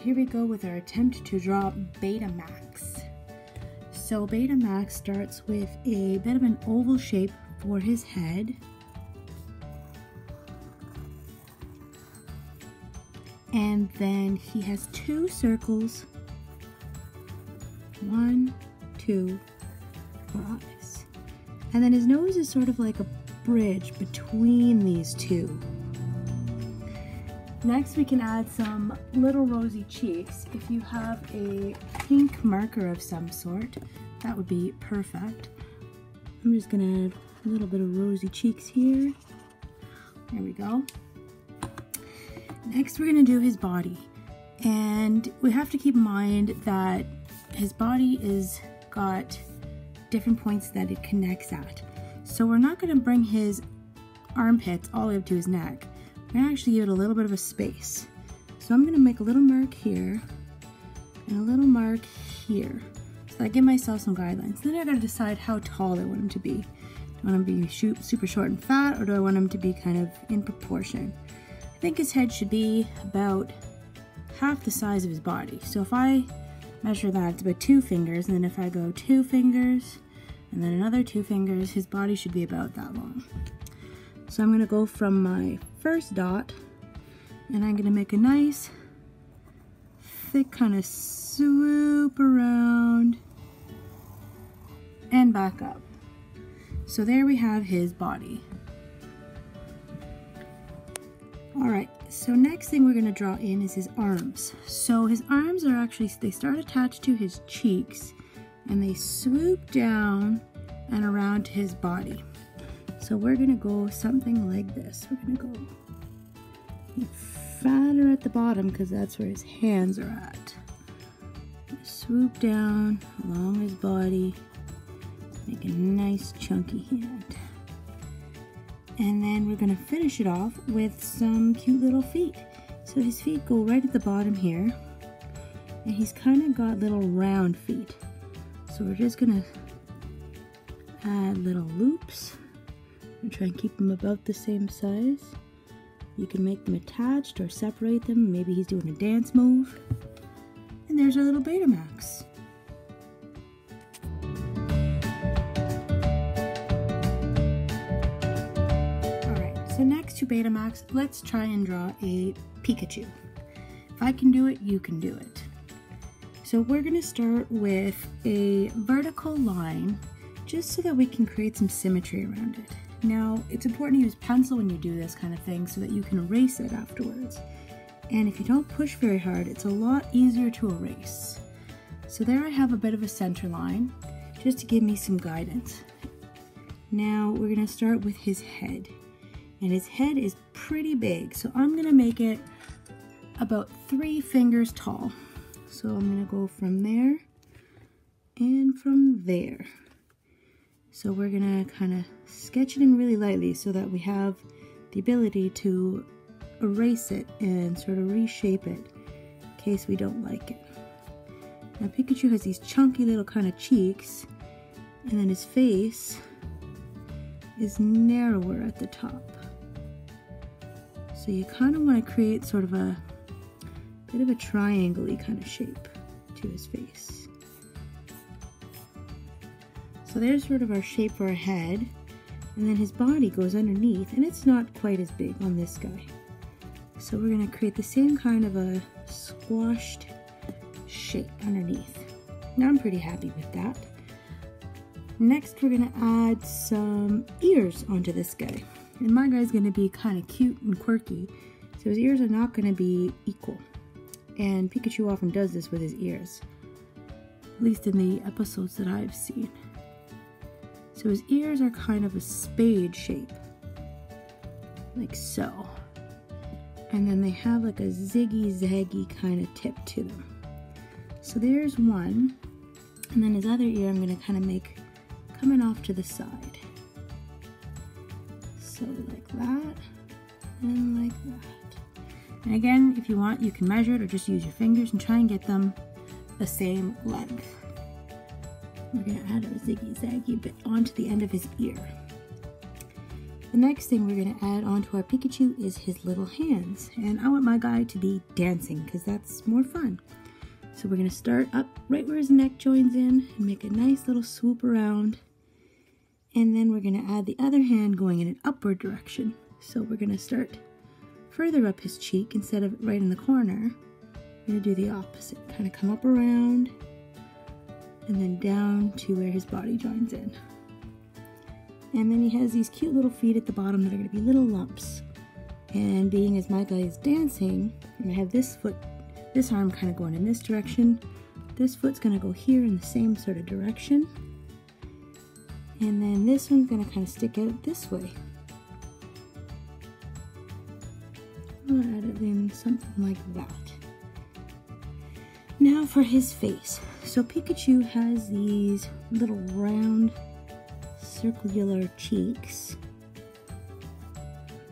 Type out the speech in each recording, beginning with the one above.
here we go with our attempt to draw Betamax. So Betamax starts with a bit of an oval shape for his head. And then he has two circles, 1, 2 for eyes. And then his nose is sort of like a bridge between these two. Next we can add some little rosy cheeks. If you have a pink marker of some sort, that would be perfect. I'm just gonna add a little bit of rosy cheeks here. There we go. Next we're gonna do his body. And we have to keep in mind that his body is got different points that it connects at. So we're not gonna bring his armpits all the way up to his neck. We're gonna actually give it a little bit of a space. So I'm gonna make a little mark here and a little mark here. So I give myself some guidelines. Then I gotta decide how tall I want him to be. Do I want him to be super short and fat, or do I want him to be kind of in proportion? I think his head should be about half the size of his body. So if I measure that, it's about 2 fingers, and then if I go 2 fingers and then another 2 fingers, his body should be about that long. So I'm gonna go from my first dot and I'm gonna make a nice thick kind of swoop around and back up. So there we have his body. Alright, so next thing we're gonna draw in is his arms. So his arms are actually, they start attached to his cheeks and they swoop down and around his body. So we're gonna go something like this. We're gonna go fatter at the bottom because that's where his hands are at. Swoop down along his body, make a nice chunky hand. And then we're gonna finish it off with some cute little feet. So his feet go right at the bottom here, and he's kind of got little round feet. So we're just gonna add little loops and try and keep them about the same size. You can make them attached or separate them. Maybe he's doing a dance move. And there's our little Betamax. Alright, so next to Betamax, let's try and draw a Pikachu. If I can do it, you can do it. So we're going to start with a vertical line just so that we can create some symmetry around it. Now, it's important to use pencil when you do this kind of thing so that you can erase it afterwards. And if you don't push very hard, it's a lot easier to erase. So there I have a bit of a center line, just to give me some guidance. Now, we're going to start with his head. And his head is pretty big, so I'm going to make it about 3 fingers tall. So I'm going to go from there and from there. So we're gonna kind of sketch it in really lightly so that we have the ability to erase it and sort of reshape it in case we don't like it. Now Pikachu has these chunky little kind of cheeks, and then his face is narrower at the top. So you kind of want to create sort of a bit of a triangle-y kind of shape to his face. So there's sort of our shape for our head, and then his body goes underneath, and it's not quite as big on this guy. So we're going to create the same kind of a squashed shape underneath. Now I'm pretty happy with that. Next we're going to add some ears onto this guy. And my guy's going to be kind of cute and quirky, so his ears are not going to be equal. And Pikachu often does this with his ears, at least in the episodes that I've seen. So his ears are kind of a spade shape, like so. And then they have like a ziggy-zaggy kind of tip to them. So there's one, and then his other ear I'm going to kind of make coming off to the side. So like that, and like that. And again, if you want, you can measure it or just use your fingers and try and get them the same length. We're going to add our ziggy-zaggy bit onto the end of his ear. The next thing we're going to add onto our Pikachu is his little hands. And I want my guy to be dancing because that's more fun. So we're going to start up right where his neck joins in and make a nice little swoop around. And then we're going to add the other hand going in an upward direction. So we're going to start further up his cheek instead of right in the corner. We're going to do the opposite. Kind of come up around and then down to where his body joins in. And then he has these cute little feet at the bottom that are going to be little lumps. And being as my guy is dancing, I'm going to have this arm kind of going in this direction. This foot's going to go here in the same sort of direction. And then this one's going to kind of stick out this way. I'll add it in something like that. Now for his face. So Pikachu has these little round circular cheeks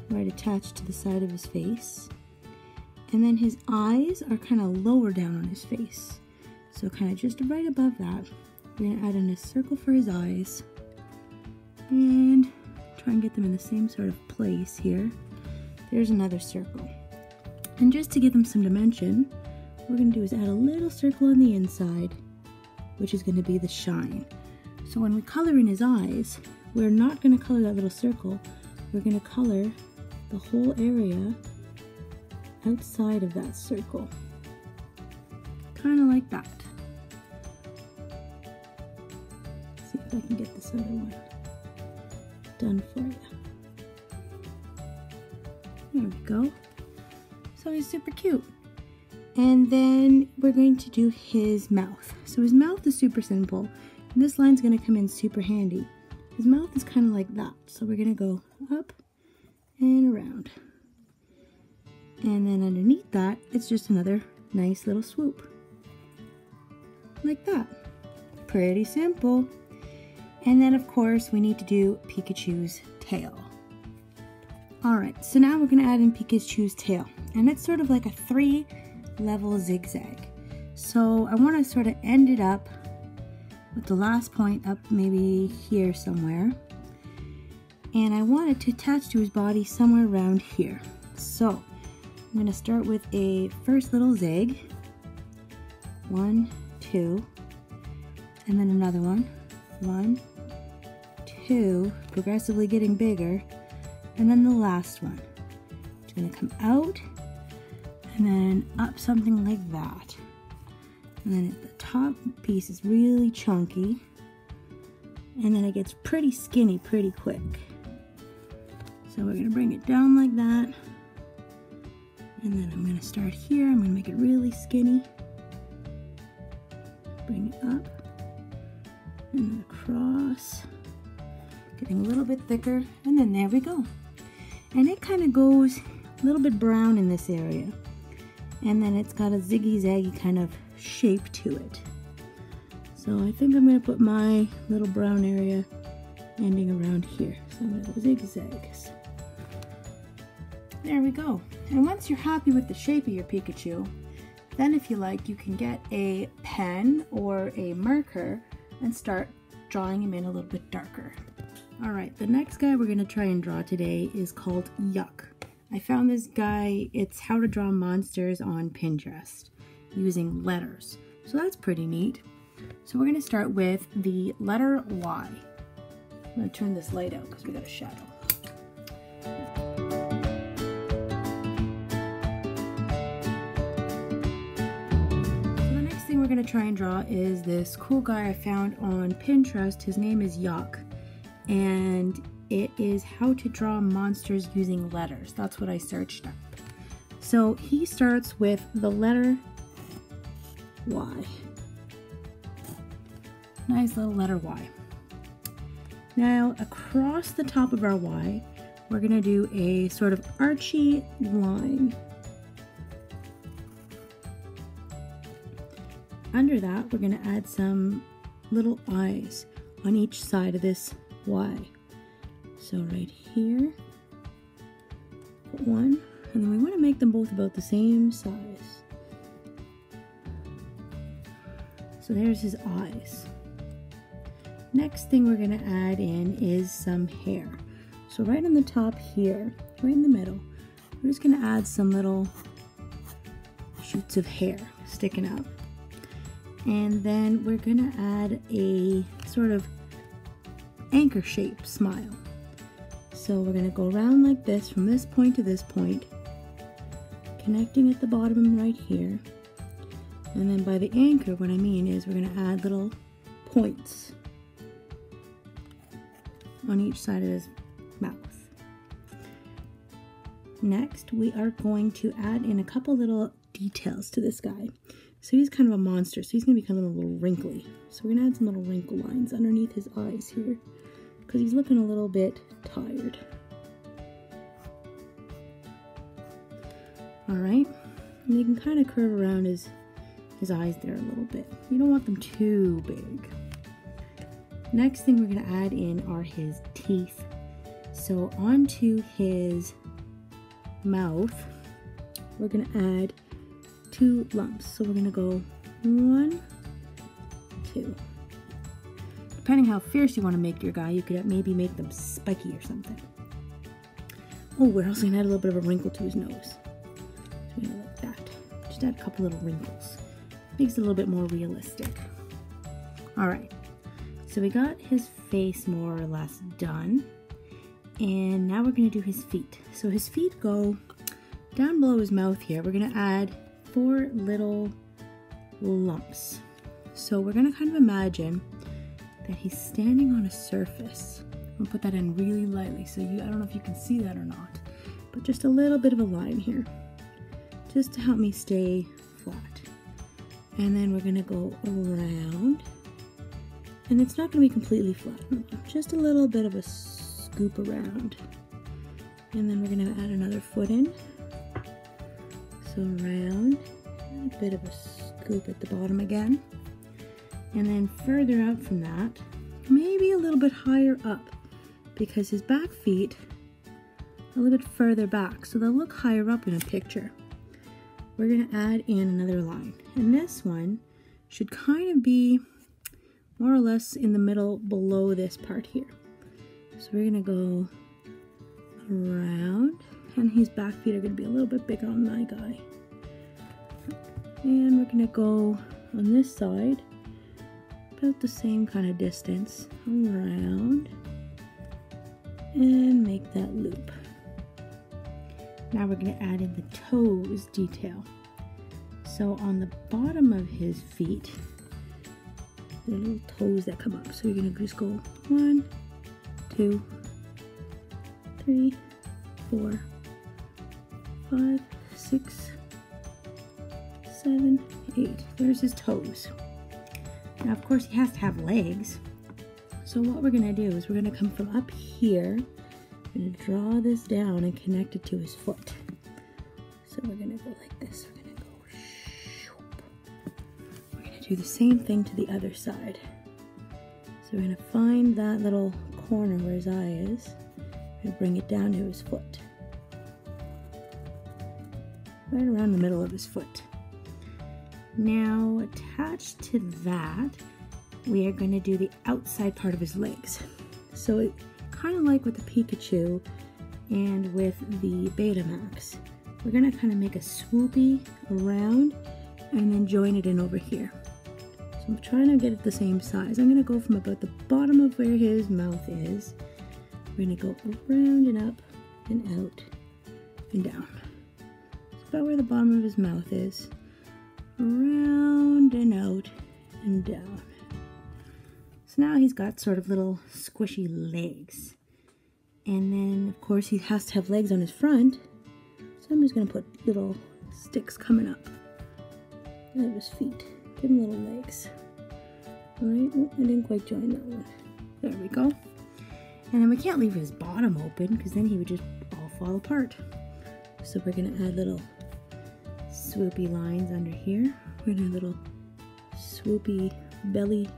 right attached to the side of his face. And then his eyes are kind of lower down on his face. So kind of just right above that. We're going to add in a circle for his eyes. And try and get them in the same sort of place here. There's another circle. And just to give them some dimension, what we're going to do is add a little circle on the inside, which is going to be the shine. So when we color in his eyes, we're not going to color that little circle. We're going to color the whole area outside of that circle. Kind of like that. Let's see if I can get this other one done for you. There we go. So he's super cute. And then we're going to do his mouth. So his mouth is super simple. And this line's going to come in super handy. His mouth is kind of like that. So we're going to go up and around. And then underneath that, it's just another nice little swoop. Like that. Pretty simple. And then of course we need to do Pikachu's tail. Alright, so now we're going to add in Pikachu's tail. And it's sort of like a 3-level zigzag. So I want to sort of end it up with the last point up maybe here somewhere. And I want it to attach to his body somewhere around here. So I'm going to start with a first little zig. 1, 2, and then another one. 1, 2, progressively getting bigger, and then the last one. It's going to come out and then up something like that. And then the top piece is really chunky, and then it gets pretty skinny pretty quick. So we're going to bring it down like that, and then I'm going to start here. I'm going to make it really skinny. Bring it up and then across, getting a little bit thicker, and then there we go. And it kind of goes a little bit brown in this area, and then it's got a ziggy-zaggy kind of shape to it. So I think I'm going to put my little brown area ending around here. So I'm going to go zigzags. There we go. And once you're happy with the shape of your Pikachu, then if you like, you can get a pen or a marker and start drawing him in a little bit darker. Alright, the next guy we're going to try and draw today is called Hyuk. I found this guy, it's how to draw monsters on Pinterest using letters. So that's pretty neat. So we're going to start with the letter Y. I'm going to turn this light out because we got a shadow. We're going to try and draw is this cool guy I found on Pinterest. His name is Hyuk, and it is how to draw monsters using letters. That's what I searched up. So he starts with the letter Y. Nice little letter Y. Now across the top of our Y, we're going to do a sort of archy line. Under that, we're going to add some little eyes on each side of this Y. So right here, put one, and then we want to make them both about the same size. So there's his eyes. Next thing we're going to add in is some hair. So So right on the top here, right in the middle, we're just gonna add some little shoots of hair sticking out. And then we're gonna add a sort of anchor shape smile. So we're gonna go around like this from this point to this point, connecting at the bottom right here. And then by the anchor, what I mean is we're gonna add little points on each side of his mouth. Next, we are going to add in a couple little details to this guy. So he's kind of a monster, so he's gonna become a little wrinkly. So we're gonna add some little wrinkle lines underneath his eyes here, because he's looking a little bit tired. Alright, and you can kind of curve around his eyes there a little bit. You don't want them too big. Next thing we're going to add in are his teeth. So onto his mouth, we're going to add 2 lumps. So we're going to go 1, 2. Depending how fierce you want to make your guy, you could maybe make them spiky or something. Oh, we're also going to add a little bit of a wrinkle to his nose. So we're going to like that. Just add a couple little wrinkles. Makes it a little bit more realistic. Alright, so we got his face more or less done. And now we're going to do his feet. So his feet go down below his mouth here. We're going to add 4 little lumps. So we're going to kind of imagine that he's standing on a surface. I'm going to put that in really lightly, so I don't know if you can see that or not, but just a little bit of a line here, just to help me stay flat. And then we're going to go around, and it's not going to be completely flat, just a little bit of a scoop around. And then we're going to add another foot in, so around, and a bit of a scoop at the bottom again. And then further out from that, maybe a little bit higher up, because his back feet are a little bit further back, so they'll look higher up in a picture. We're going to add in another line, and this one should kind of be more or less in the middle below this part here. So we're going to go around, and his back feet are going to be a little bit bigger on my guy. And we're going to go on this side about the same kind of distance around and make that loop. Now we're going to add in the toes detail. So on the bottom of his feet, the little toes that come up. So we're going to just go 1, 2, 3, 4, 5, 6, 7, 8. There's his toes. Now, of course, he has to have legs. So what we're going to do is we're going to come from up here. We're going to draw this down and connect it to his foot. So we're going to go like this. We're going to go shoop. We're going to do the same thing to the other side. So we're going to find that little corner where his eye is and bring it down to his foot. Right around the middle of his foot. Now, attached to that, we are going to do the outside part of his legs. So it kind of like with the Pikachu and with the Betamax, we're going to kind of make a swoopy around and then join it in over here. So I'm trying to get it the same size. I'm going to go from about the bottom of where his mouth is. We're going to go around and up and out and down. It's about where the bottom of his mouth is. Around and out and down. So now he's got sort of little squishy legs. And then, of course, he has to have legs on his front. So I'm just going to put little sticks coming up out of his feet. Give him little legs. Alright, oh, I didn't quite join that one. There we go. And then we can't leave his bottom open, because then he would just all fall apart. So we're going to add little swoopy lines under here. We're going to have a little swoopy belly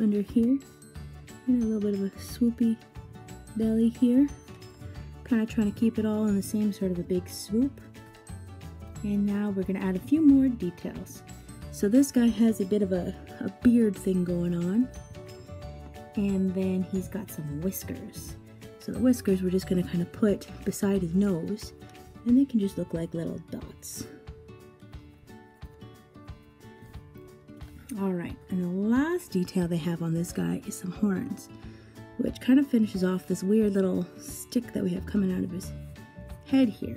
under here. And a little bit of a swoopy belly here. Kind of trying to keep it all in the same sort of a big swoop. And now we're going to add a few more details. So this guy has a bit of a beard thing going on. And then he's got some whiskers. So So the whiskers we're just going to kind of put beside his nose, and they can just look like little dots. Alright, and the last detail they have on this guy is some horns, which kind of finishes off this weird little stick that we have coming out of his head here.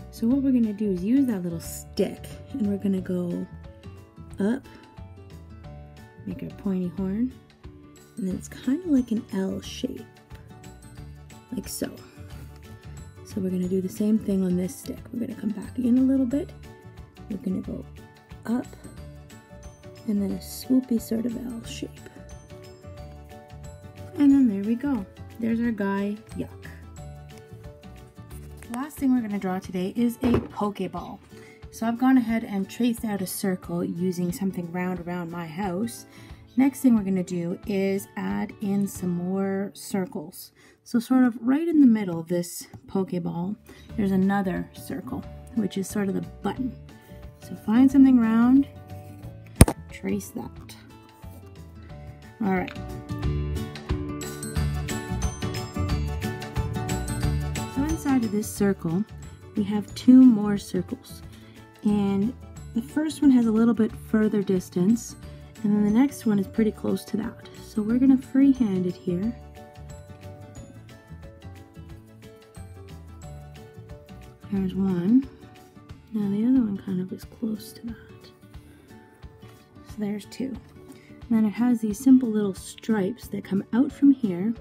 So what we're going to do is use that little stick, and we're going to go up, make our pointy horn, and then it's kind of like an L shape, like so. So we're going to do the same thing on this stick. We're going to come back in a little bit, we're going to go up, and then a swoopy sort of L shape. And then there we go. There's our guy, Hyuk. The last thing we're going to draw today is a Pokeball. So I've gone ahead and traced out a circle using something round around my house. Next thing we're going to do is add in some more circles. So sort of right in the middle of this Pokeball, there's another circle, which is sort of the button. So find something round, trace that. Alright. So inside of this circle, we have two more circles. And the first one has a little bit further distance, and then the next one is pretty close to that. So we're going to freehand it here. There's one. Now the other one kind of is close to that. So there's two. And then it has these simple little stripes that come out from here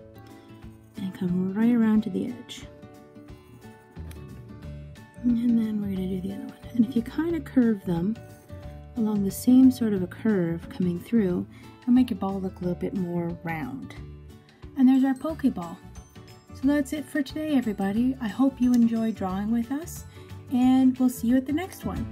and come right around to the edge. And then we're going to do the other one. And if you kind of curve them along the same sort of a curve coming through, it'll make your ball look a little bit more round. And there's our Pokeball. So that's it for today, everybody. I hope you enjoyed drawing with us, and we'll see you at the next one.